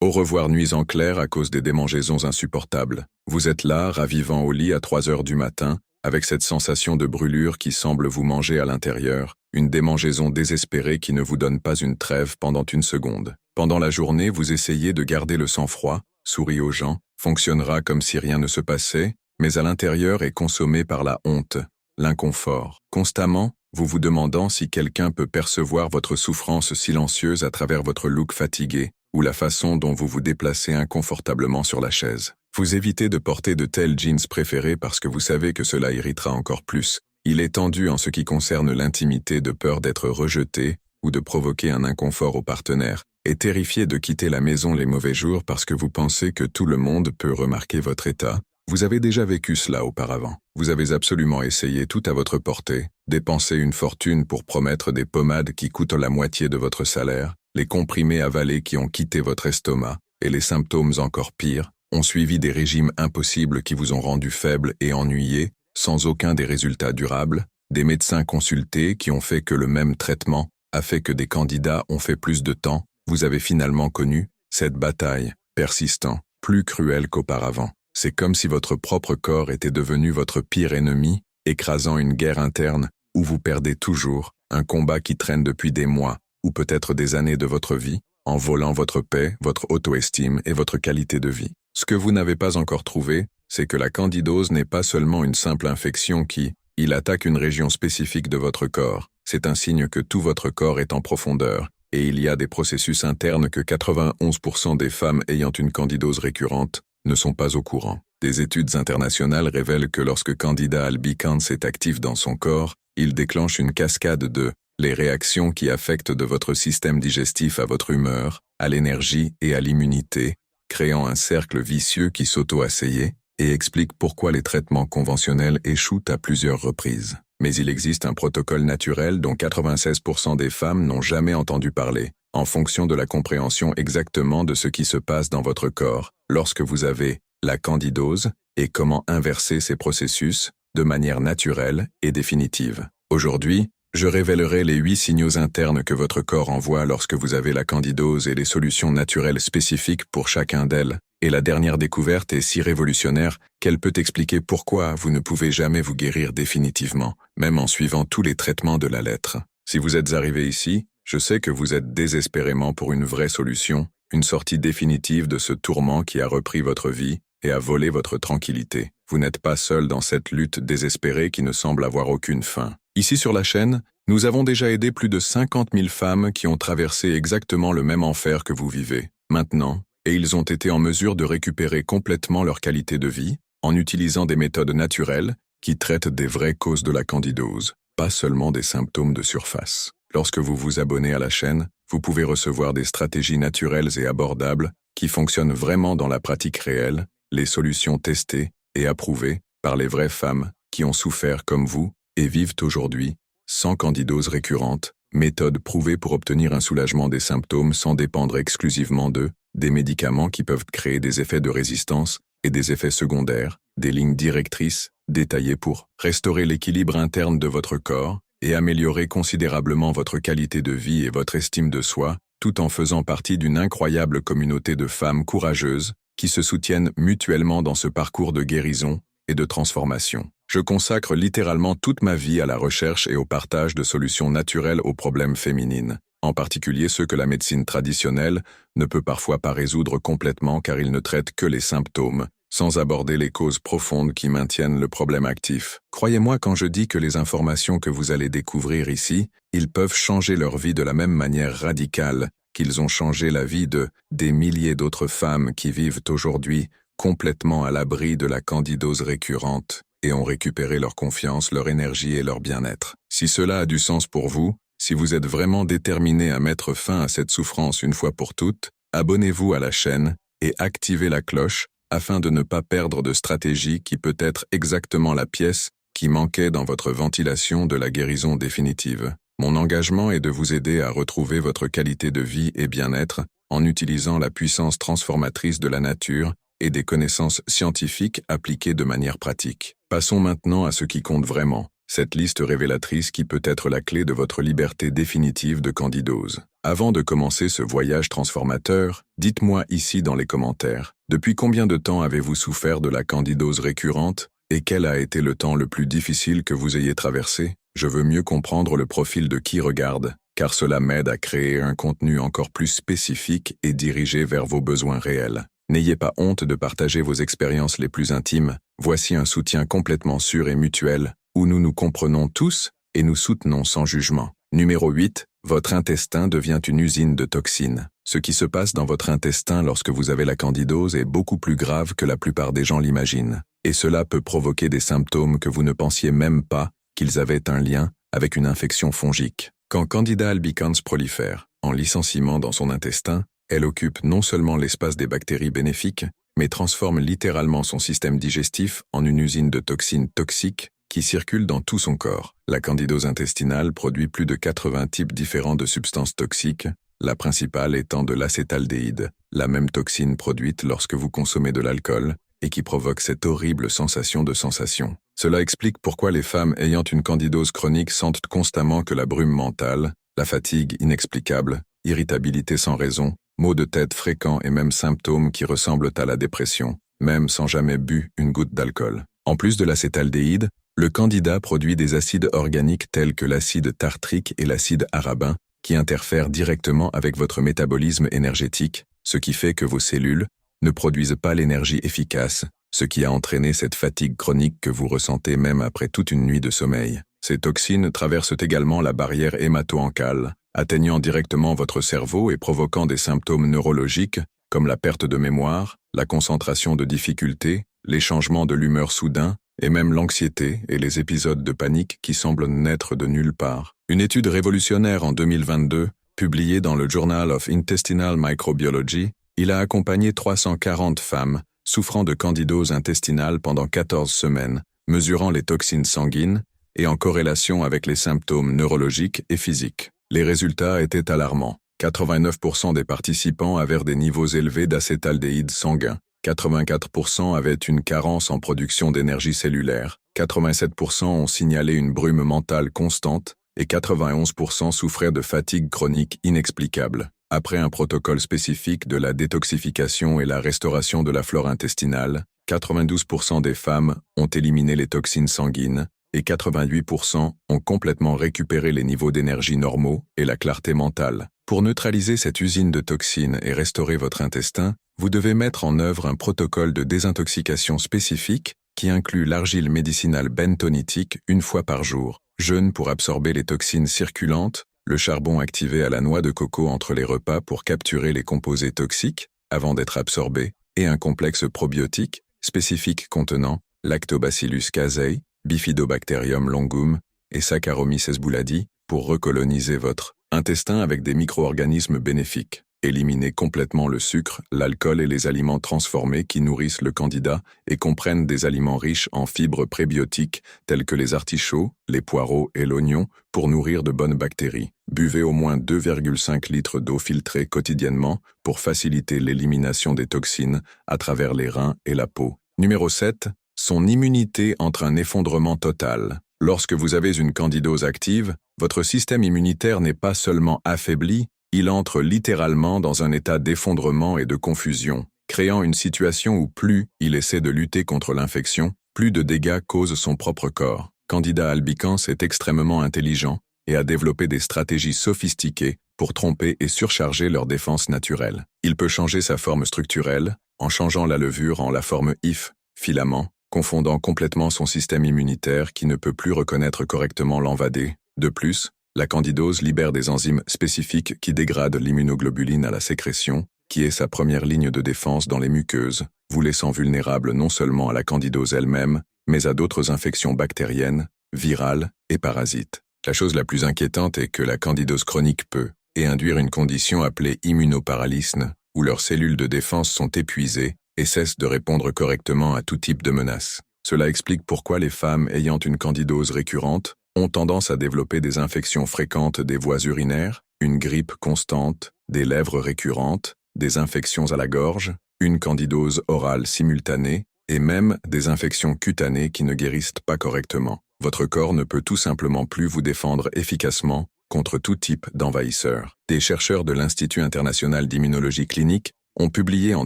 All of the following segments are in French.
Au revoir nuits en clair à cause des démangeaisons insupportables. Vous êtes là, ravivant au lit à 3 heures du matin, avec cette sensation de brûlure qui semble vous manger à l'intérieur, une démangeaison désespérée qui ne vous donne pas une trêve pendant une seconde. Pendant la journée, vous essayez de garder le sang-froid, sourit aux gens, fonctionnera comme si rien ne se passait, mais à l'intérieur est consommé par la honte, l'inconfort. Constamment, vous vous demandant si quelqu'un peut percevoir votre souffrance silencieuse à travers votre look fatigué, ou la façon dont vous vous déplacez inconfortablement sur la chaise. Vous évitez de porter de tels jeans préférés parce que vous savez que cela irritera encore plus. Il est tendu en ce qui concerne l'intimité de peur d'être rejeté ou de provoquer un inconfort au partenaire, et terrifié de quitter la maison les mauvais jours parce que vous pensez que tout le monde peut remarquer votre état. Vous avez déjà vécu cela auparavant. Vous avez absolument essayé tout à votre portée, dépensé une fortune pour promettre des pommades qui coûtent la moitié de votre salaire, les comprimés avalés qui ont quitté votre estomac, et les symptômes encore pires, ont suivi des régimes impossibles qui vous ont rendu faible et ennuyé, sans aucun des résultats durables, des médecins consultés qui ont fait que le même traitement a fait que des candidats ont fait plus de temps. Vous avez finalement connu cette bataille, persistant, plus cruelle qu'auparavant. C'est comme si votre propre corps était devenu votre pire ennemi, écrasant une guerre interne où vous perdez toujours, un combat qui traîne depuis des mois, ou peut-être des années de votre vie, en volant votre paix, votre auto-estime et votre qualité de vie. Ce que vous n'avez pas encore trouvé, c'est que la candidose n'est pas seulement une simple infection qui, il attaque une région spécifique de votre corps. C'est un signe que tout votre corps est en profondeur, et il y a des processus internes que 91% des femmes ayant une candidose récurrente ne sont pas au courant. Des études internationales révèlent que lorsque Candida albicans est actif dans son corps, il déclenche une cascade de les réactions qui affectent de votre système digestif à votre humeur, à l'énergie et à l'immunité, créant un cercle vicieux qui s'auto-asseyait et explique pourquoi les traitements conventionnels échouent à plusieurs reprises. Mais il existe un protocole naturel dont 96% des femmes n'ont jamais entendu parler, en fonction de la compréhension exactement de ce qui se passe dans votre corps lorsque vous avez la candidose et comment inverser ces processus de manière naturelle et définitive. Aujourd'hui, je révélerai les 8 signaux internes que votre corps envoie lorsque vous avez la candidose et les solutions naturelles spécifiques pour chacun d'elles. Et la dernière découverte est si révolutionnaire qu'elle peut expliquer pourquoi vous ne pouvez jamais vous guérir définitivement, même en suivant tous les traitements de la lettre. Si vous êtes arrivé ici, je sais que vous êtes désespérément pour une vraie solution, une sortie définitive de ce tourment qui a repris votre vie et a volé votre tranquillité. Vous n'êtes pas seul dans cette lutte désespérée qui ne semble avoir aucune fin. Ici sur la chaîne, nous avons déjà aidé plus de 50 000 femmes qui ont traversé exactement le même enfer que vous vivez. Maintenant, et ils ont été en mesure de récupérer complètement leur qualité de vie en utilisant des méthodes naturelles qui traitent des vraies causes de la candidose, pas seulement des symptômes de surface. Lorsque vous vous abonnez à la chaîne, vous pouvez recevoir des stratégies naturelles et abordables qui fonctionnent vraiment dans la pratique réelle, les solutions testées et approuvées par les vraies femmes qui ont souffert comme vous et vivent aujourd'hui sans candidose récurrente, méthode prouvée pour obtenir un soulagement des symptômes sans dépendre exclusivement des médicaments qui peuvent créer des effets de résistance et des effets secondaires, des lignes directrices détaillées pour restaurer l'équilibre interne de votre corps et améliorer considérablement votre qualité de vie et votre estime de soi, tout en faisant partie d'une incroyable communauté de femmes courageuses qui se soutiennent mutuellement dans ce parcours de guérison et de transformation. Je consacre littéralement toute ma vie à la recherche et au partage de solutions naturelles aux problèmes féminines, en particulier ceux que la médecine traditionnelle ne peut parfois pas résoudre complètement car il ne traite que les symptômes, sans aborder les causes profondes qui maintiennent le problème actif. Croyez-moi quand je dis que les informations que vous allez découvrir ici, ils peuvent changer leur vie de la même manière radicale qu'ils ont changé la vie de des milliers d'autres femmes qui vivent aujourd'hui complètement à l'abri de la candidose récurrente et ont récupéré leur confiance, leur énergie et leur bien-être. Si cela a du sens pour vous, si vous êtes vraiment déterminé à mettre fin à cette souffrance une fois pour toutes, abonnez-vous à la chaîne et activez la cloche afin de ne pas perdre de stratégie qui peut être exactement la pièce qui manquait dans votre ventilation de la guérison définitive. Mon engagement est de vous aider à retrouver votre qualité de vie et bien-être en utilisant la puissance transformatrice de la nature et des connaissances scientifiques appliquées de manière pratique. Passons maintenant à ce qui compte vraiment, cette liste révélatrice qui peut être la clé de votre liberté définitive de candidose. Avant de commencer ce voyage transformateur, dites-moi ici dans les commentaires, depuis combien de temps avez-vous souffert de la candidose récurrente et quel a été le temps le plus difficile que vous ayez traversé? Je veux mieux comprendre le profil de qui regarde, car cela m'aide à créer un contenu encore plus spécifique et dirigé vers vos besoins réels. N'ayez pas honte de partager vos expériences les plus intimes, voici un soutien complètement sûr et mutuel, où nous nous comprenons tous et nous soutenons sans jugement. Numéro 8. Votre intestin devient une usine de toxines. Ce qui se passe dans votre intestin lorsque vous avez la candidose est beaucoup plus grave que la plupart des gens l'imaginent, et cela peut provoquer des symptômes que vous ne pensiez même pas qu'ils avaient un lien avec une infection fongique. Quand Candida albicans prolifère, en licenciement dans son intestin, elle occupe non seulement l'espace des bactéries bénéfiques, mais transforme littéralement son système digestif en une usine de toxines toxiques qui circulent dans tout son corps. La candidose intestinale produit plus de 80 types différents de substances toxiques, la principale étant de l'acétaldéhyde, la même toxine produite lorsque vous consommez de l'alcool et qui provoque cette horrible sensation de sensation. Cela explique pourquoi les femmes ayant une candidose chronique sentent constamment que la brume mentale, la fatigue inexplicable, irritabilité sans raison, maux de tête fréquents et même symptômes qui ressemblent à la dépression, même sans jamais bu une goutte d'alcool. En plus de l'acétaldéhyde, le candida produit des acides organiques tels que l'acide tartrique et l'acide arabin qui interfèrent directement avec votre métabolisme énergétique, ce qui fait que vos cellules ne produisent pas l'énergie efficace, ce qui a entraîné cette fatigue chronique que vous ressentez même après toute une nuit de sommeil. Ces toxines traversent également la barrière hémato-encale, atteignant directement votre cerveau et provoquant des symptômes neurologiques comme la perte de mémoire, la concentration de difficultés, les changements de l'humeur soudains, et même l'anxiété et les épisodes de panique qui semblent naître de nulle part. Une étude révolutionnaire en 2022, publiée dans le Journal of Intestinal Microbiology, il a accompagné 340 femmes souffrant de candidose intestinale pendant 14 semaines, mesurant les toxines sanguines et en corrélation avec les symptômes neurologiques et physiques. Les résultats étaient alarmants. 89% des participants avaient des niveaux élevés d'acétaldéhyde sanguin. 84% avaient une carence en production d'énergie cellulaire, 87% ont signalé une brume mentale constante et 91% souffraient de fatigue chronique inexplicable. Après un protocole spécifique de la détoxification et la restauration de la flore intestinale, 92% des femmes ont éliminé les toxines sanguines et 88% ont complètement récupéré les niveaux d'énergie normaux et la clarté mentale. Pour neutraliser cette usine de toxines et restaurer votre intestin, vous devez mettre en œuvre un protocole de désintoxication spécifique qui inclut l'argile médicinale bentonitique une fois par jour, jeûne pour absorber les toxines circulantes, le charbon activé à la noix de coco entre les repas pour capturer les composés toxiques avant d'être absorbés, et un complexe probiotique spécifique contenant Lactobacillus casei, Bifidobacterium longum et Saccharomyces boulardii pour recoloniser votre intestin avec des micro-organismes bénéfiques. Éliminez complètement le sucre, l'alcool et les aliments transformés qui nourrissent le candida et comprennent des aliments riches en fibres prébiotiques tels que les artichauts, les poireaux et l'oignon pour nourrir de bonnes bactéries. Buvez au moins 2,5 litres d'eau filtrée quotidiennement pour faciliter l'élimination des toxines à travers les reins et la peau. Numéro 7. Son immunité entre un effondrement total. Lorsque vous avez une candidose active, votre système immunitaire n'est pas seulement affaibli, il entre littéralement dans un état d'effondrement et de confusion, créant une situation où plus il essaie de lutter contre l'infection, plus de dégâts cause son propre corps. Candida albicans est extrêmement intelligent et a développé des stratégies sophistiquées pour tromper et surcharger leurs défenses naturelles. Il peut changer sa forme structurelle en changeant la levure en la forme IF, filament, confondant complètement son système immunitaire qui ne peut plus reconnaître correctement l'envadé. De plus, la candidose libère des enzymes spécifiques qui dégradent l'immunoglobuline à la sécrétion, qui est sa première ligne de défense dans les muqueuses, vous laissant vulnérable non seulement à la candidose elle-même, mais à d'autres infections bactériennes, virales et parasites. La chose la plus inquiétante est que la candidose chronique peut induire une condition appelée immunoparalysme, où leurs cellules de défense sont épuisées et cessent de répondre correctement à tout type de menace. Cela explique pourquoi les femmes ayant une candidose récurrente ont tendance à développer des infections fréquentes des voies urinaires, une grippe constante, des lèvres récurrentes, des infections à la gorge, une candidose orale simultanée et même des infections cutanées qui ne guérissent pas correctement. Votre corps ne peut tout simplement plus vous défendre efficacement contre tout type d'envahisseurs. Des chercheurs de l'Institut international d'immunologie clinique ont publié en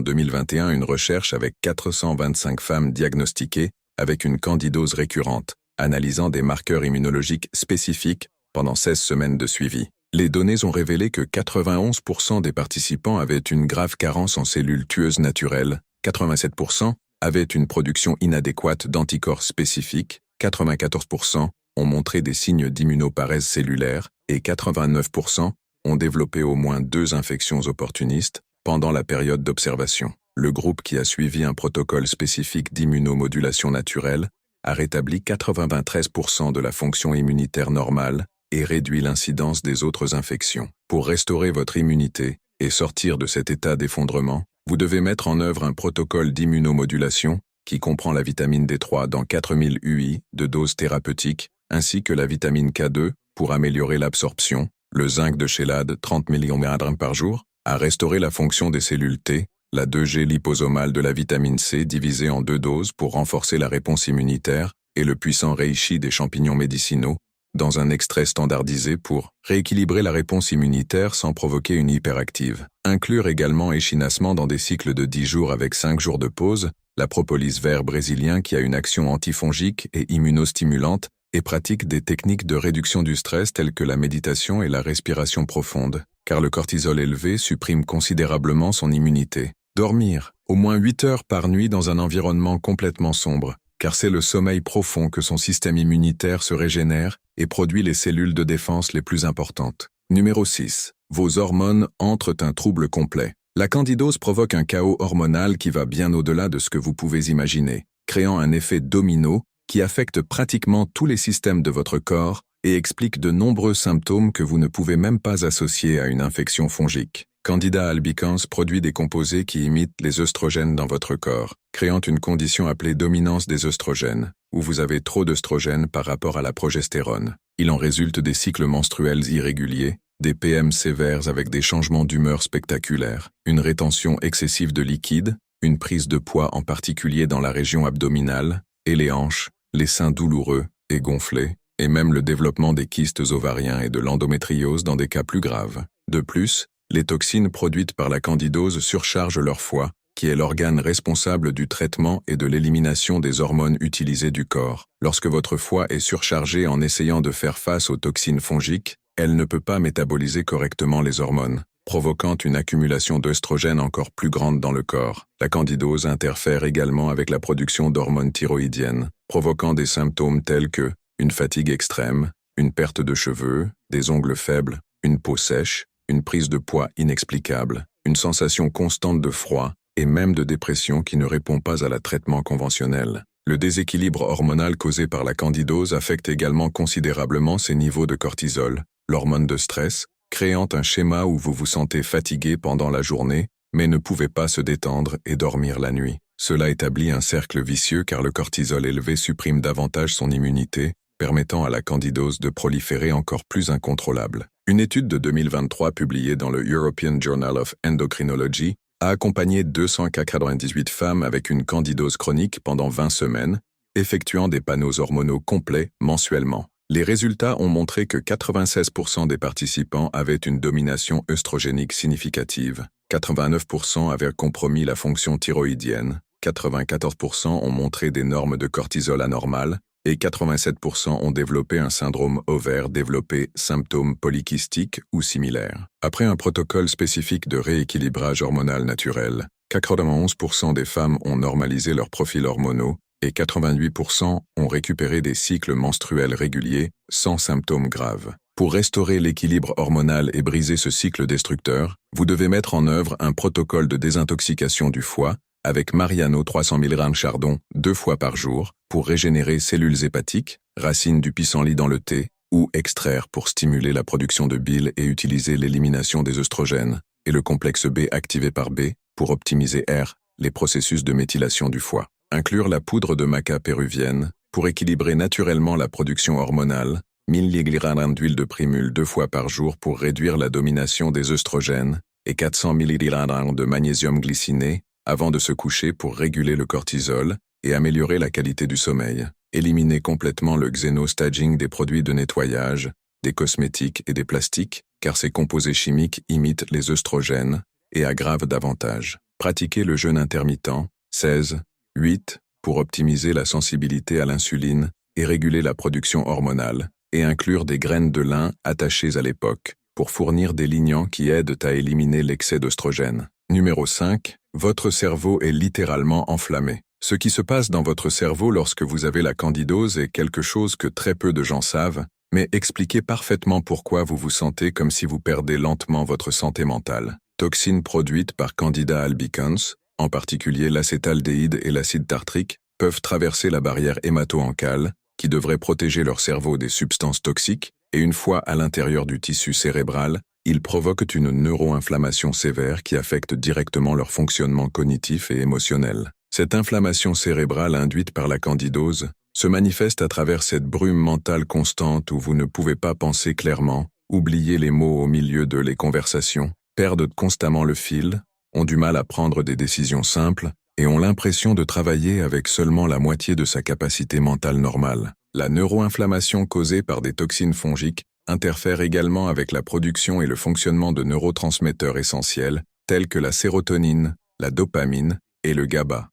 2021 une recherche avec 425 femmes diagnostiquées avec une candidose récurrente, analysant des marqueurs immunologiques spécifiques pendant 16 semaines de suivi. Les données ont révélé que 91% des participants avaient une grave carence en cellules tueuses naturelles, 87% avaient une production inadéquate d'anticorps spécifiques, 94% ont montré des signes d'immunoparèse cellulaire et 89% ont développé au moins 2 infections opportunistes pendant la période d'observation. Le groupe qui a suivi un protocole spécifique d'immunomodulation naturelle a rétabli 93% de la fonction immunitaire normale et réduit l'incidence des autres infections. Pour restaurer votre immunité et sortir de cet état d'effondrement, vous devez mettre en œuvre un protocole d'immunomodulation qui comprend la vitamine D3 dans 4000 UI de dose thérapeutique, ainsi que la vitamine K2 pour améliorer l'absorption, le zinc de chélade 30 mg par jour, à restaurer la fonction des cellules T, la 2G liposomale de la vitamine C divisée en 2 doses pour renforcer la réponse immunitaire et le puissant reishi des champignons médicinaux, dans un extrait standardisé pour rééquilibrer la réponse immunitaire sans provoquer une hyperactive. Inclure également échinacement dans des cycles de 10 jours avec 5 jours de pause, la propolis vert brésilien qui a une action antifongique et immunostimulante et pratique des techniques de réduction du stress telles que la méditation et la respiration profonde, car le cortisol élevé supprime considérablement son immunité. Dormir, au moins 8 heures par nuit dans un environnement complètement sombre, car c'est le sommeil profond que son système immunitaire se régénère et produit les cellules de défense les plus importantes. Numéro 6. Vos hormones entrent un trouble complet. La candidose provoque un chaos hormonal qui va bien au-delà de ce que vous pouvez imaginer, créant un effet domino qui affecte pratiquement tous les systèmes de votre corps et explique de nombreux symptômes que vous ne pouvez même pas associer à une infection fongique. Candida albicans produit des composés qui imitent les œstrogènes dans votre corps, créant une condition appelée dominance des œstrogènes, où vous avez trop d'œstrogènes par rapport à la progestérone. Il en résulte des cycles menstruels irréguliers, des PM sévères avec des changements d'humeur spectaculaires, une rétention excessive de liquide, une prise de poids en particulier dans la région abdominale, et les hanches, les seins douloureux et gonflés, et même le développement des kystes ovariens et de l'endométriose dans des cas plus graves. De plus, les toxines produites par la candidose surchargent leur foie, qui est l'organe responsable du traitement et de l'élimination des hormones utilisées du corps. Lorsque votre foie est surchargé en essayant de faire face aux toxines fongiques, elle ne peut pas métaboliser correctement les hormones, provoquant une accumulation d'œstrogènes encore plus grande dans le corps. La candidose interfère également avec la production d'hormones thyroïdiennes, provoquant des symptômes tels que une fatigue extrême, une perte de cheveux, des ongles faibles, une peau sèche, une prise de poids inexplicable, une sensation constante de froid et même de dépression qui ne répond pas à la traitement conventionnel. Le déséquilibre hormonal causé par la candidose affecte également considérablement ses niveaux de cortisol, l'hormone de stress, créant un schéma où vous vous sentez fatigué pendant la journée, mais ne pouvez pas se détendre et dormir la nuit. Cela établit un cercle vicieux car le cortisol élevé supprime davantage son immunité, permettant à la candidose de proliférer encore plus incontrôlable. Une étude de 2023 publiée dans le European Journal of Endocrinology a accompagné 298 femmes avec une candidose chronique pendant 20 semaines, effectuant des panneaux hormonaux complets mensuellement. Les résultats ont montré que 96% des participants avaient une domination œstrogénique significative, 89% avaient compromis la fonction thyroïdienne, 94% ont montré des normes de cortisol anormales, et 87% ont développé un syndrome ovaire développé symptômes polykystiques ou similaires. Après un protocole spécifique de rééquilibrage hormonal naturel, 91% des femmes ont normalisé leurs profils hormonaux et 88% ont récupéré des cycles menstruels réguliers sans symptômes graves. Pour restaurer l'équilibre hormonal et briser ce cycle destructeur, vous devez mettre en œuvre un protocole de désintoxication du foie avec Mariano 300 mg chardon 2 fois par jour pour régénérer cellules hépatiques, racines du pissenlit dans le thé, ou extraire pour stimuler la production de bile et utiliser l'élimination des œstrogènes, et le complexe B activé par B pour optimiser R, les processus de méthylation du foie. Inclure la poudre de maca péruvienne pour équilibrer naturellement la production hormonale, 1000 mg d'huile de primule 2 fois par jour pour réduire la domination des œstrogènes, et 400 mg de magnésium glyciné avant de se coucher pour réguler le cortisol et améliorer la qualité du sommeil. Éliminer complètement le xénostaging des produits de nettoyage, des cosmétiques et des plastiques, car ces composés chimiques imitent les œstrogènes et aggravent davantage. Pratiquez le jeûne intermittent, 16-8, pour optimiser la sensibilité à l'insuline et réguler la production hormonale, et inclure des graines de lin attachées à l'époque, pour fournir des lignans qui aident à éliminer l'excès d'œstrogène. Numéro 5. Votre cerveau est littéralement enflammé. Ce qui se passe dans votre cerveau lorsque vous avez la candidose est quelque chose que très peu de gens savent, mais expliquez parfaitement pourquoi vous vous sentez comme si vous perdez lentement votre santé mentale. Toxines produites par Candida albicans, en particulier l'acétaldéhyde et l'acide tartrique, peuvent traverser la barrière hémato-ancale, qui devrait protéger leur cerveau des substances toxiques, et une fois à l'intérieur du tissu cérébral, ils provoquent une neuroinflammation sévère qui affecte directement leur fonctionnement cognitif et émotionnel. Cette inflammation cérébrale induite par la candidose se manifeste à travers cette brume mentale constante où vous ne pouvez pas penser clairement, oubliez les mots au milieu de les conversations, perdent constamment le fil, ont du mal à prendre des décisions simples et ont l'impression de travailler avec seulement la moitié de sa capacité mentale normale. La neuroinflammation causée par des toxines fongiques interfère également avec la production et le fonctionnement de neurotransmetteurs essentiels tels que la sérotonine, la dopamine et le GABA.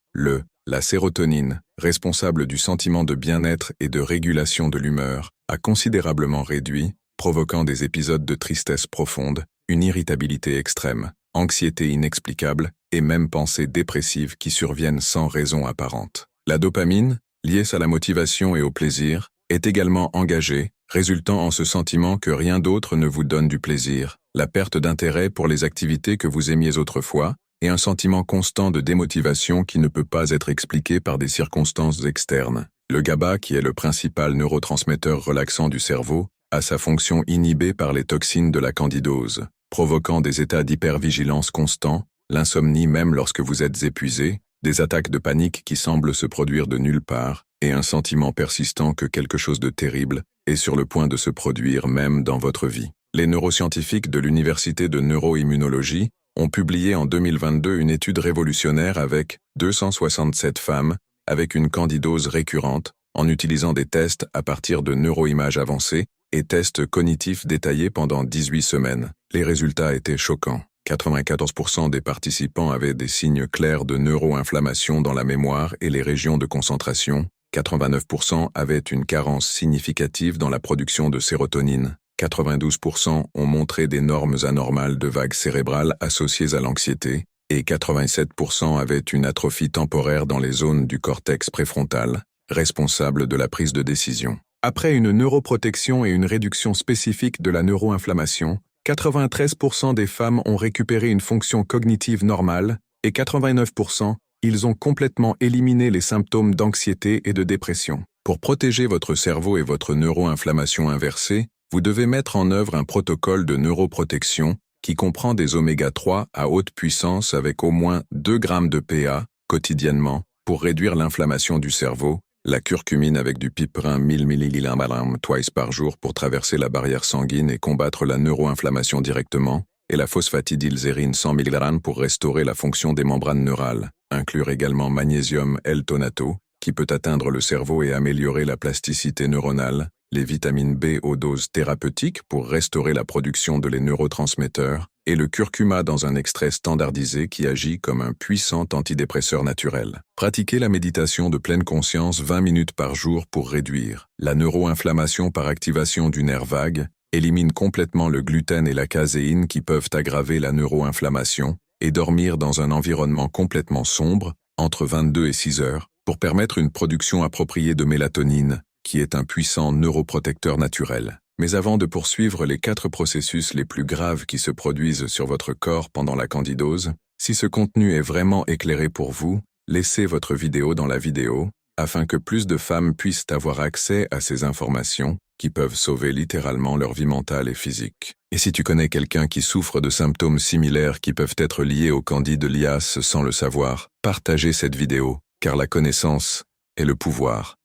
La sérotonine, responsable du sentiment de bien-être et de régulation de l'humeur, a considérablement réduit, provoquant des épisodes de tristesse profonde, une irritabilité extrême, anxiété inexplicable et même pensées dépressives qui surviennent sans raison apparente. La dopamine, liée à la motivation et au plaisir, est également engagée, résultant en ce sentiment que rien d'autre ne vous donne du plaisir, la perte d'intérêt pour les activités que vous aimiez autrefois, et un sentiment constant de démotivation qui ne peut pas être expliqué par des circonstances externes. Le GABA, qui est le principal neurotransmetteur relaxant du cerveau, a sa fonction inhibée par les toxines de la candidose, provoquant des états d'hypervigilance constants, l'insomnie même lorsque vous êtes épuisé, des attaques de panique qui semblent se produire de nulle part, et un sentiment persistant que quelque chose de terrible est sur le point de se produire même dans votre vie. Les neuroscientifiques de l'Université de neuroimmunologie ont publié en 2022 une étude révolutionnaire avec 267 femmes avec une candidose récurrente en utilisant des tests à partir de neuroimages avancées et tests cognitifs détaillés pendant 18 semaines. Les résultats étaient choquants. 94% des participants avaient des signes clairs de neuroinflammation dans la mémoire et les régions de concentration. 89% avaient une carence significative dans la production de sérotonine. 92% ont montré des normes anormales de vagues cérébrales associées à l'anxiété, et 87% avaient une atrophie temporaire dans les zones du cortex préfrontal, responsable de la prise de décision. Après une neuroprotection et une réduction spécifique de la neuroinflammation, 93% des femmes ont récupéré une fonction cognitive normale, et 89%, ils ont complètement éliminé les symptômes d'anxiété et de dépression. Pour protéger votre cerveau et votre neuroinflammation inversée, vous devez mettre en œuvre un protocole de neuroprotection qui comprend des oméga-3 à haute puissance avec au moins 2 grammes de PA quotidiennement pour réduire l'inflammation du cerveau, la curcumine avec du piperin 1000 mg twice par jour pour traverser la barrière sanguine et combattre la neuroinflammation directement, et la phosphatidylzérine 100 mg pour restaurer la fonction des membranes neurales. Inclure également magnésium L-tonato, qui peut atteindre le cerveau et améliorer la plasticité neuronale, les vitamines B aux doses thérapeutiques pour restaurer la production de les neurotransmetteurs, et le curcuma dans un extrait standardisé qui agit comme un puissant antidépresseur naturel. Pratiquez la méditation de pleine conscience 20 minutes par jour pour réduire la neuroinflammation par activation du nerf vague, élimine complètement le gluten et la caséine qui peuvent aggraver la neuroinflammation, et dormir dans un environnement complètement sombre, entre 22 et 6 heures, pour permettre une production appropriée de mélatonine, qui est un puissant neuroprotecteur naturel. Mais avant de poursuivre les 4 processus les plus graves qui se produisent sur votre corps pendant la candidose, si ce contenu est vraiment éclairé pour vous, laissez votre vidéo dans la vidéo, afin que plus de femmes puissent avoir accès à ces informations qui peuvent sauver littéralement leur vie mentale et physique. Et si tu connais quelqu'un qui souffre de symptômes similaires qui peuvent être liés au candide lias sans le savoir, partagez cette vidéo, car la connaissance est le pouvoir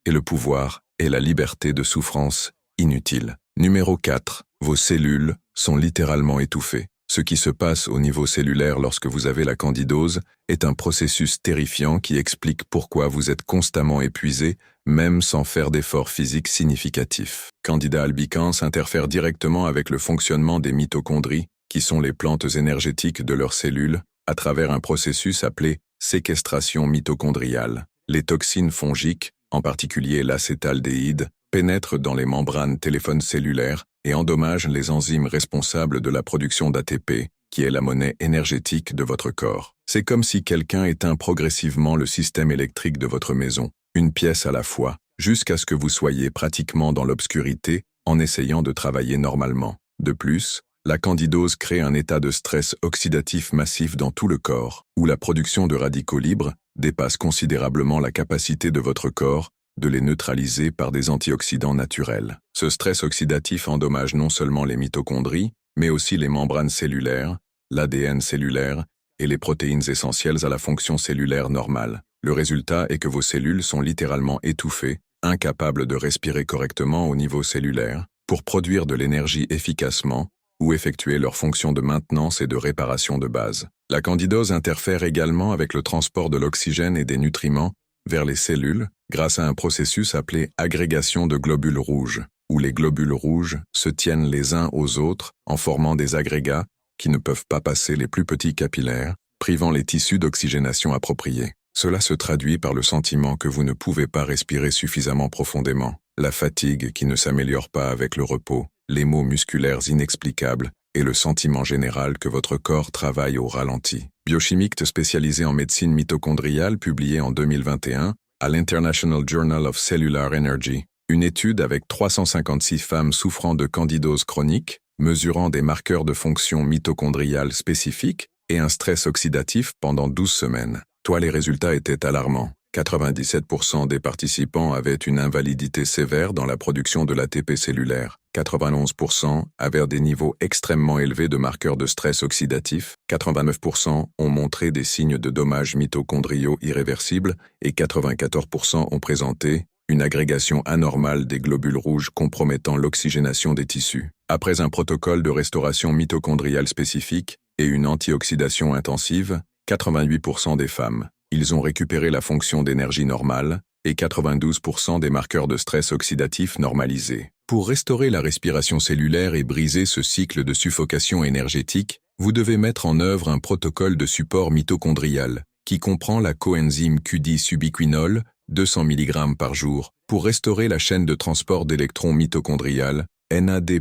est la liberté de souffrance inutile. Numéro 4. Vos cellules sont littéralement étouffées. Ce qui se passe au niveau cellulaire lorsque vous avez la candidose est un processus terrifiant qui explique pourquoi vous êtes constamment épuisé, même sans faire d'efforts physiques significatifs. Candida albicans interfère directement avec le fonctionnement des mitochondries, qui sont les plantes énergétiques de leurs cellules, à travers un processus appelé séquestration mitochondriale. Les toxines fongiques, en particulier l'acétaldéhyde, pénètrent dans les membranes téléphones cellulaires et endommagent les enzymes responsables de la production d'ATP, qui est la monnaie énergétique de votre corps. C'est comme si quelqu'un éteint progressivement le système électrique de votre maison, une pièce à la fois, jusqu'à ce que vous soyez pratiquement dans l'obscurité en essayant de travailler normalement. De plus, la candidose crée un état de stress oxydatif massif dans tout le corps, où la production de radicaux libres dépasse considérablement la capacité de votre corps de les neutraliser par des antioxydants naturels. Ce stress oxydatif endommage non seulement les mitochondries, mais aussi les membranes cellulaires, l'ADN cellulaire et les protéines essentielles à la fonction cellulaire normale. Le résultat est que vos cellules sont littéralement étouffées, incapables de respirer correctement au niveau cellulaire, pour produire de l'énergie efficacement ou effectuer leurs fonctions de maintenance et de réparation de base. La candidose interfère également avec le transport de l'oxygène et des nutriments vers les cellules grâce à un processus appelé agrégation de globules rouges, où les globules rouges se tiennent les uns aux autres en formant des agrégats qui ne peuvent pas passer les plus petits capillaires, privant les tissus d'oxygénation appropriée. Cela se traduit par le sentiment que vous ne pouvez pas respirer suffisamment profondément, la fatigue qui ne s'améliore pas avec le repos, les maux musculaires inexplicables et le sentiment général que votre corps travaille au ralenti. Biochimiste spécialisé en médecine mitochondriale publié en 2021 à l'International Journal of Cellular Energy, une étude avec 356 femmes souffrant de candidose chronique, mesurant des marqueurs de fonction mitochondriale spécifiques et un stress oxydatif pendant 12 semaines. Les résultats étaient alarmants. 97% des participants avaient une invalidité sévère dans la production de l'ATP cellulaire. 91% avaient des niveaux extrêmement élevés de marqueurs de stress oxydatif. 89% ont montré des signes de dommages mitochondriaux irréversibles et 94% ont présenté une agrégation anormale des globules rouges compromettant l'oxygénation des tissus. Après un protocole de restauration mitochondriale spécifique et une antioxydation intensive, 88% des femmes, ils ont récupéré la fonction d'énergie normale et 92% des marqueurs de stress oxydatif normalisés. Pour restaurer la respiration cellulaire et briser ce cycle de suffocation énergétique, vous devez mettre en œuvre un protocole de support mitochondrial qui comprend la coenzyme Q10-subiquinol, 200 mg par jour, pour restaurer la chaîne de transport d'électrons mitochondrial, NAD+,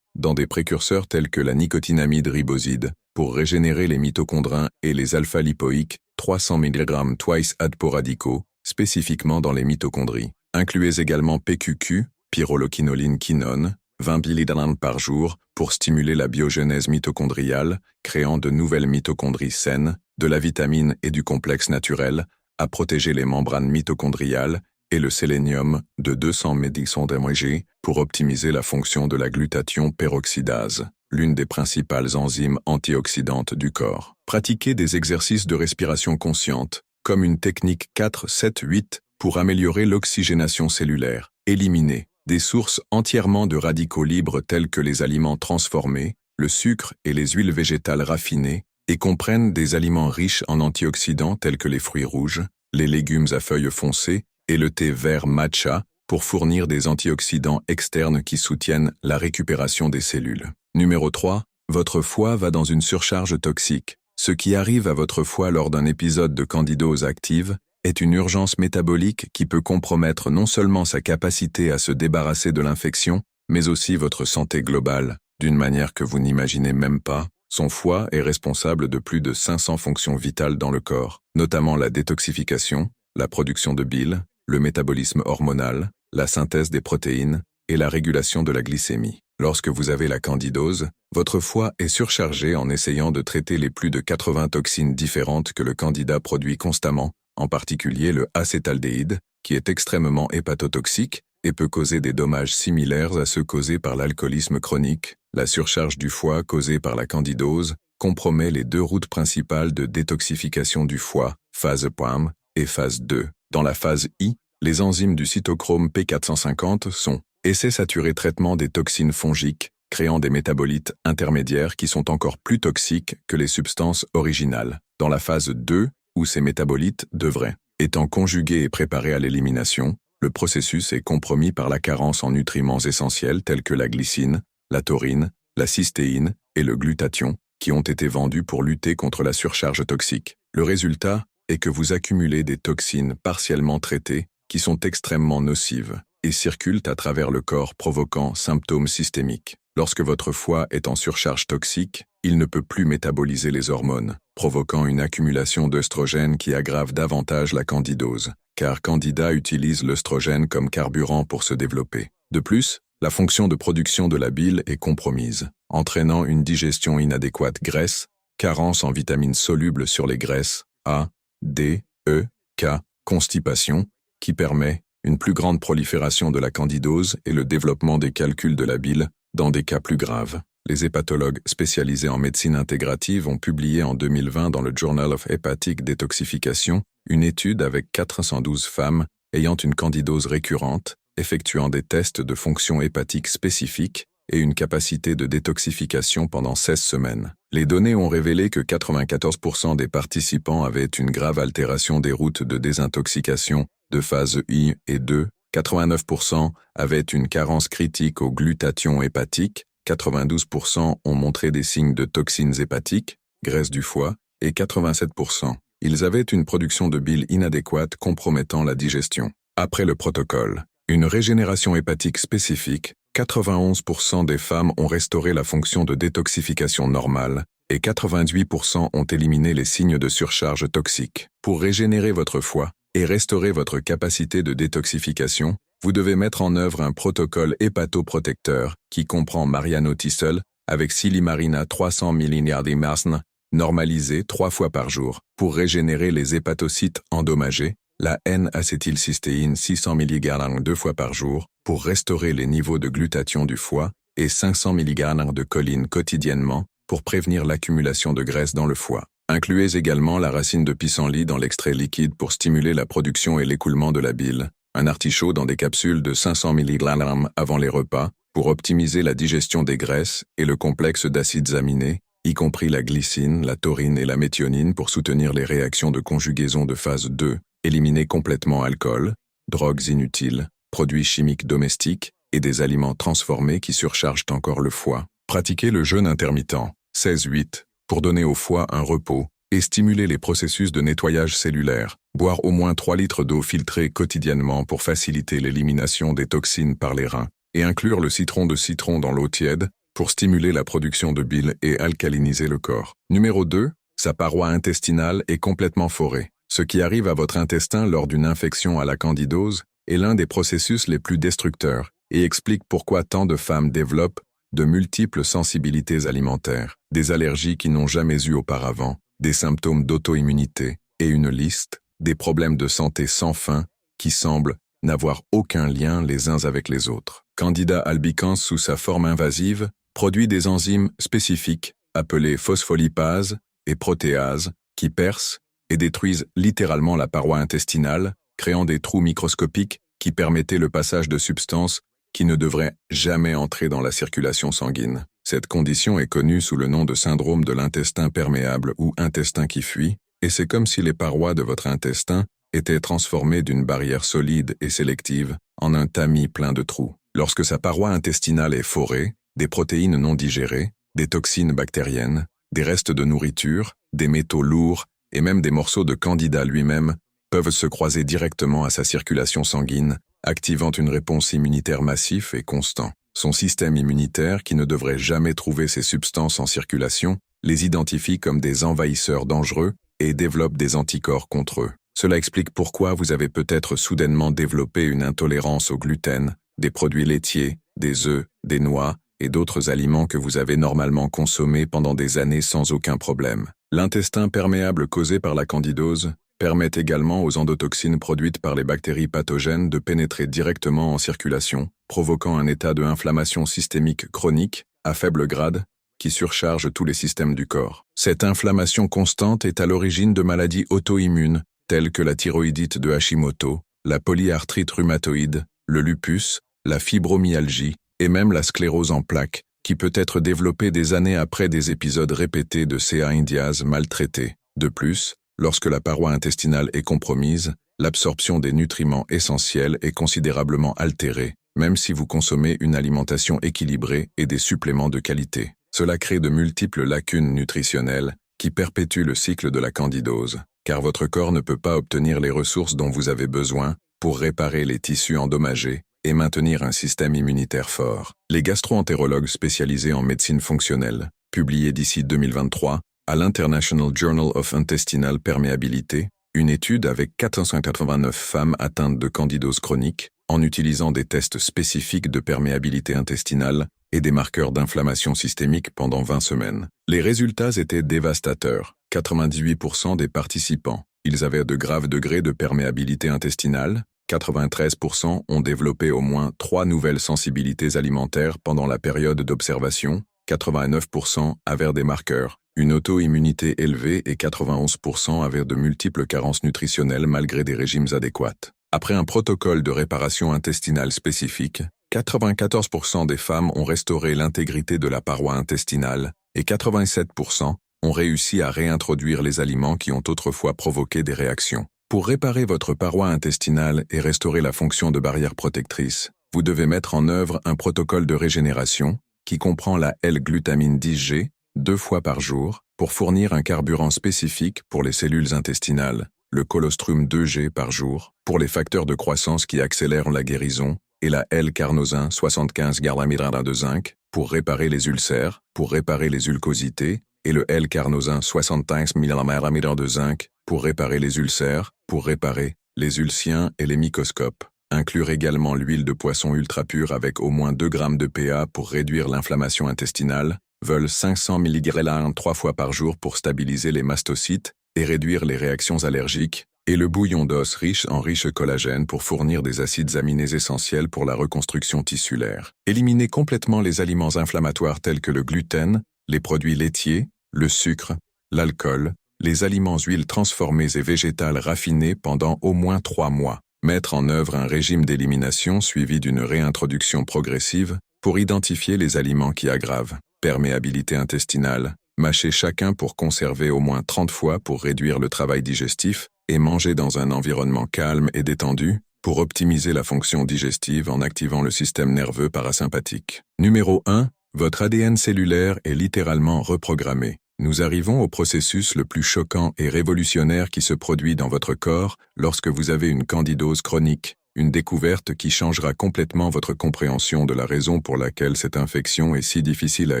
dans des précurseurs tels que la nicotinamide riboside, pour régénérer les mitochondriens et les alpha-lipoïques, 300 mg twice adporadicaux, spécifiquement dans les mitochondries. Incluez également PQQ, pyrroloquinoline quinone, 20 mg par jour, pour stimuler la biogenèse mitochondriale, créant de nouvelles mitochondries saines, de la vitamine et du complexe naturel, à protéger les membranes mitochondriales, et le sélénium de 200 mg pour optimiser la fonction de la glutathion peroxydase, l'une des principales enzymes antioxydantes du corps. Pratiquez des exercices de respiration consciente, comme une technique 4-7-8 pour améliorer l'oxygénation cellulaire. Éliminez des sources entièrement de radicaux libres tels que les aliments transformés, le sucre et les huiles végétales raffinées, et comprennent des aliments riches en antioxydants tels que les fruits rouges, les légumes à feuilles foncées et le thé vert matcha pour fournir des antioxydants externes qui soutiennent la récupération des cellules. Numéro 3. Votre foie va dans une surcharge toxique. Ce qui arrive à votre foie lors d'un épisode de candidose active est une urgence métabolique qui peut compromettre non seulement sa capacité à se débarrasser de l'infection, mais aussi votre santé globale, d'une manière que vous n'imaginez même pas. Son foie est responsable de plus de 500 fonctions vitales dans le corps, notamment la détoxification, la production de bile, le métabolisme hormonal, la synthèse des protéines et la régulation de la glycémie. Lorsque vous avez la candidose, votre foie est surchargé en essayant de traiter les plus de 80 toxines différentes que le candida produit constamment, en particulier le acétaldéhyde, qui est extrêmement hépatotoxique et peut causer des dommages similaires à ceux causés par l'alcoolisme chronique. La surcharge du foie causée par la candidose compromet les deux routes principales de détoxification du foie, phase 1 et phase 2. Dans la phase I, les enzymes du cytochrome P450 sont essai saturé traitement des toxines fongiques, créant des métabolites intermédiaires qui sont encore plus toxiques que les substances originales. Dans la phase 2, où ces métabolites devraient, étant conjugués et préparés à l'élimination, le processus est compromis par la carence en nutriments essentiels tels que la glycine, la taurine, la cystéine et le glutathion, qui ont été vendus pour lutter contre la surcharge toxique. Le résultat est que vous accumulez des toxines partiellement traitées qui sont extrêmement nocives et circulent à travers le corps provoquant symptômes systémiques. Lorsque votre foie est en surcharge toxique, il ne peut plus métaboliser les hormones, provoquant une accumulation d'œstrogène qui aggrave davantage la candidose, car Candida utilise l'œstrogène comme carburant pour se développer. De plus, la fonction de production de la bile est compromise, entraînant une digestion inadéquate graisse, carence en vitamines solubles sur les graisses A, D, E, K, constipation, qui permet une plus grande prolifération de la candidose et le développement des calculs de la bile dans des cas plus graves. Les hépatologues spécialisés en médecine intégrative ont publié en 2020 dans le Journal of Hepatic Detoxification une étude avec 412 femmes ayant une candidose récurrente, effectuant des tests de fonction hépatique spécifiques et une capacité de détoxification pendant 16 semaines. Les données ont révélé que 94% des participants avaient une grave altération des routes de désintoxication de phase I et II, 89% avaient une carence critique au glutathion hépatique, 92% ont montré des signes de toxines hépatiques, graisse du foie, et 87%, ils avaient une production de bile inadéquate compromettant la digestion. Après le protocole, une régénération hépatique spécifique, 91% des femmes ont restauré la fonction de détoxification normale et 88% ont éliminé les signes de surcharge toxique. Pour régénérer votre foie et restaurer votre capacité de détoxification, vous devez mettre en œuvre un protocole hépatoprotecteur qui comprend Mariano-Tissol avec Silimarina 300 mg normalisé 3 fois par jour pour régénérer les hépatocytes endommagés, la N-acétylcystéine 600 mg 2 fois par jour pour restaurer les niveaux de glutathion du foie et 500 mg de choline quotidiennement pour prévenir l'accumulation de graisse dans le foie. Incluez également la racine de pissenlit dans l'extrait liquide pour stimuler la production et l'écoulement de la bile, un artichaut dans des capsules de 500 mg avant les repas pour optimiser la digestion des graisses et le complexe d'acides aminés, y compris la glycine, la taurine et la méthionine pour soutenir les réactions de conjugaison de phase 2, éliminer complètement alcool, drogues inutiles, produits chimiques domestiques et des aliments transformés qui surchargent encore le foie. Pratiquez le jeûne intermittent, 16-8, pour donner au foie un repos et stimuler les processus de nettoyage cellulaire. Boire au moins 3 litres d'eau filtrée quotidiennement pour faciliter l'élimination des toxines par les reins et inclure le citron de citron dans l'eau tiède pour stimuler la production de bile et alcaliniser le corps. Numéro 2, sa paroi intestinale est complètement forée. Ce qui arrive à votre intestin lors d'une infection à la candidose est l'un des processus les plus destructeurs et explique pourquoi tant de femmes développent de multiples sensibilités alimentaires, des allergies qui n'ont jamais eu auparavant, des symptômes d'auto-immunité et une liste, des problèmes de santé sans fin qui semblent n'avoir aucun lien les uns avec les autres. Candida albicans sous sa forme invasive produit des enzymes spécifiques appelées phospholipases et protéases qui percent et détruisent littéralement la paroi intestinale, créant des trous microscopiques qui permettaient le passage de substances qui ne devraient jamais entrer dans la circulation sanguine. Cette condition est connue sous le nom de syndrome de l'intestin perméable ou intestin qui fuit, et c'est comme si les parois de votre intestin étaient transformées d'une barrière solide et sélective en un tamis plein de trous. Lorsque sa paroi intestinale est forée, des protéines non digérées, des toxines bactériennes, des restes de nourriture, des métaux lourds et même des morceaux de candida lui-même peuvent se croiser directement à sa circulation sanguine, activant une réponse immunitaire massive et constante. Son système immunitaire, qui ne devrait jamais trouver ces substances en circulation, les identifie comme des envahisseurs dangereux et développe des anticorps contre eux. Cela explique pourquoi vous avez peut-être soudainement développé une intolérance au gluten, des produits laitiers, des œufs, des noix et d'autres aliments que vous avez normalement consommés pendant des années sans aucun problème. L'intestin perméable causé par la candidose permet également aux endotoxines produites par les bactéries pathogènes de pénétrer directement en circulation, provoquant un état de inflammation systémique chronique, à faible grade, qui surcharge tous les systèmes du corps. Cette inflammation constante est à l'origine de maladies auto-immunes, telles que la thyroïdite de Hashimoto, la polyarthrite rhumatoïde, le lupus, la fibromyalgie et même la sclérose en plaques, qui peut être développée des années après des épisodes répétés de CA indiase maltraités. De plus, lorsque la paroi intestinale est compromise, l'absorption des nutriments essentiels est considérablement altérée, même si vous consommez une alimentation équilibrée et des suppléments de qualité. Cela crée de multiples lacunes nutritionnelles qui perpétuent le cycle de la candidose, car votre corps ne peut pas obtenir les ressources dont vous avez besoin pour réparer les tissus endommagés et maintenir un système immunitaire fort. Les gastro-entérologues spécialisés en médecine fonctionnelle, publiés d'ici 2023 à l'International Journal of Intestinal Permeability, une étude avec 489 femmes atteintes de candidose chronique, en utilisant des tests spécifiques de perméabilité intestinale et des marqueurs d'inflammation systémique pendant 20 semaines. Les résultats étaient dévastateurs. 98% des participants, ils avaient de graves degrés de perméabilité intestinale. 93% ont développé au moins 3 nouvelles sensibilités alimentaires pendant la période d'observation. 89% avaient des marqueurs, une auto-immunité élevée et 91% avaient de multiples carences nutritionnelles malgré des régimes adéquats. Après un protocole de réparation intestinale spécifique, 94% des femmes ont restauré l'intégrité de la paroi intestinale et 87% ont réussi à réintroduire les aliments qui ont autrefois provoqué des réactions. Pour réparer votre paroi intestinale et restaurer la fonction de barrière protectrice, vous devez mettre en œuvre un protocole de régénération qui comprend la L-glutamine 10G 2 fois par jour pour fournir un carburant spécifique pour les cellules intestinales, le colostrum 2G par jour pour les facteurs de croissance qui accélèrent la guérison et la L-carnosin 75 g/g de zinc pour réparer les ulcères, pour réparer les ulcosités et le L-carnosin 75 mg de zinc pour réparer les ulcères, pour réparer les ulciens et les mycoscopes. Inclure également l'huile de poisson ultra pure avec au moins 2 g de PA pour réduire l'inflammation intestinale, veulent 500 mg 3 fois par jour pour stabiliser les mastocytes et réduire les réactions allergiques, et le bouillon d'os riche en collagène pour fournir des acides aminés essentiels pour la reconstruction tissulaire. Éliminer complètement les aliments inflammatoires tels que le gluten, les produits laitiers, le sucre, l'alcool, les aliments huiles transformées et végétales raffinées pendant au moins 3 mois. Mettre en œuvre un régime d'élimination suivi d'une réintroduction progressive pour identifier les aliments qui aggravent. Perméabilité intestinale, mâcher chacun pour conserver au moins 30 fois pour réduire le travail digestif et manger dans un environnement calme et détendu pour optimiser la fonction digestive en activant le système nerveux parasympathique. Numéro 1. Votre ADN cellulaire est littéralement reprogrammé. Nous arrivons au processus le plus choquant et révolutionnaire qui se produit dans votre corps lorsque vous avez une candidose chronique, une découverte qui changera complètement votre compréhension de la raison pour laquelle cette infection est si difficile à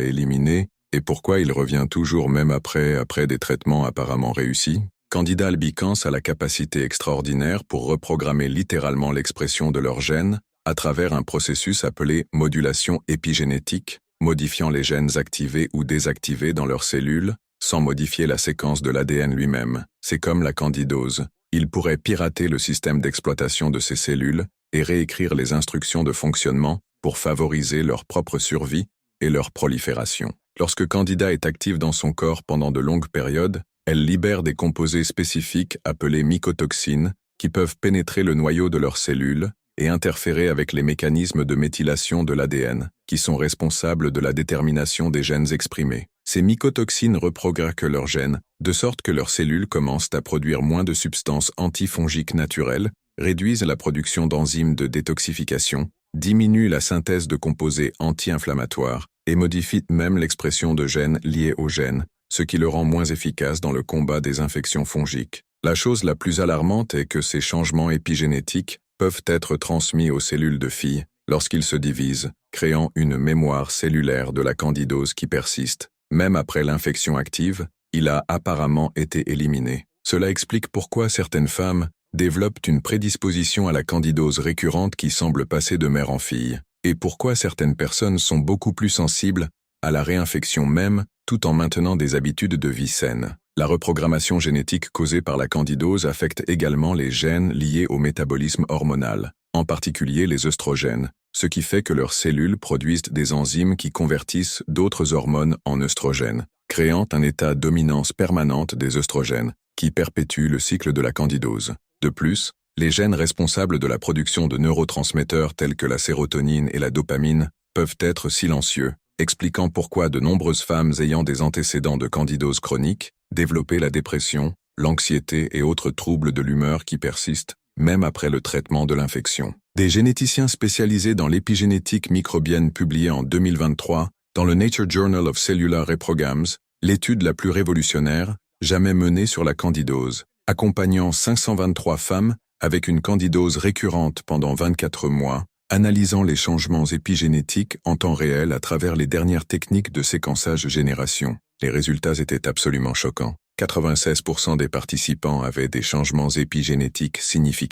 éliminer et pourquoi il revient toujours même après des traitements apparemment réussis. Candida albicans a la capacité extraordinaire pour reprogrammer littéralement l'expression de leurs gènes à travers un processus appelé modulation épigénétique, modifiant les gènes activés ou désactivés dans leurs cellules, sans modifier la séquence de l'ADN lui-même. C'est comme la candidose. Il pourrait pirater le système d'exploitation de ces cellules et réécrire les instructions de fonctionnement pour favoriser leur propre survie et leur prolifération. Lorsque Candida est active dans son corps pendant de longues périodes, elle libère des composés spécifiques appelés mycotoxines qui peuvent pénétrer le noyau de leurs cellules et interférer avec les mécanismes de méthylation de l'ADN, qui sont responsables de la détermination des gènes exprimés. Ces mycotoxines reprogramment leurs gènes, de sorte que leurs cellules commencent à produire moins de substances antifongiques naturelles, réduisent la production d'enzymes de détoxification, diminuent la synthèse de composés anti-inflammatoires et modifient même l'expression de gènes liés aux gènes, ce qui le rend moins efficace dans le combat des infections fongiques. La chose la plus alarmante est que ces changements épigénétiques peuvent être transmis aux cellules de filles lorsqu'ils se divisent, créant une mémoire cellulaire de la candidose qui persiste. Même après l'infection active, il a apparemment été éliminé. Cela explique pourquoi certaines femmes développent une prédisposition à la candidose récurrente qui semble passer de mère en fille, et pourquoi certaines personnes sont beaucoup plus sensibles à la réinfection même, tout en maintenant des habitudes de vie saines. La reprogrammation génétique causée par la candidose affecte également les gènes liés au métabolisme hormonal, en particulier les œstrogènes, ce qui fait que leurs cellules produisent des enzymes qui convertissent d'autres hormones en œstrogènes, créant un état de dominance permanente des œstrogènes, qui perpétue le cycle de la candidose. De plus, les gènes responsables de la production de neurotransmetteurs tels que la sérotonine et la dopamine peuvent être silencieux, expliquant pourquoi de nombreuses femmes ayant des antécédents de candidose chronique développaient la dépression, l'anxiété et autres troubles de l'humeur qui persistent, même après le traitement de l'infection. Des généticiens spécialisés dans l'épigénétique microbienne publiés en 2023 dans le Nature Journal of Cellular Reprograms, l'étude la plus révolutionnaire jamais menée sur la candidose, accompagnant 523 femmes avec une candidose récurrente pendant 24 mois, analysant les changements épigénétiques en temps réel à travers les dernières techniques de séquençage génération. Les résultats étaient absolument choquants. 96% des participants avaient des changements épigénétiques significatifs.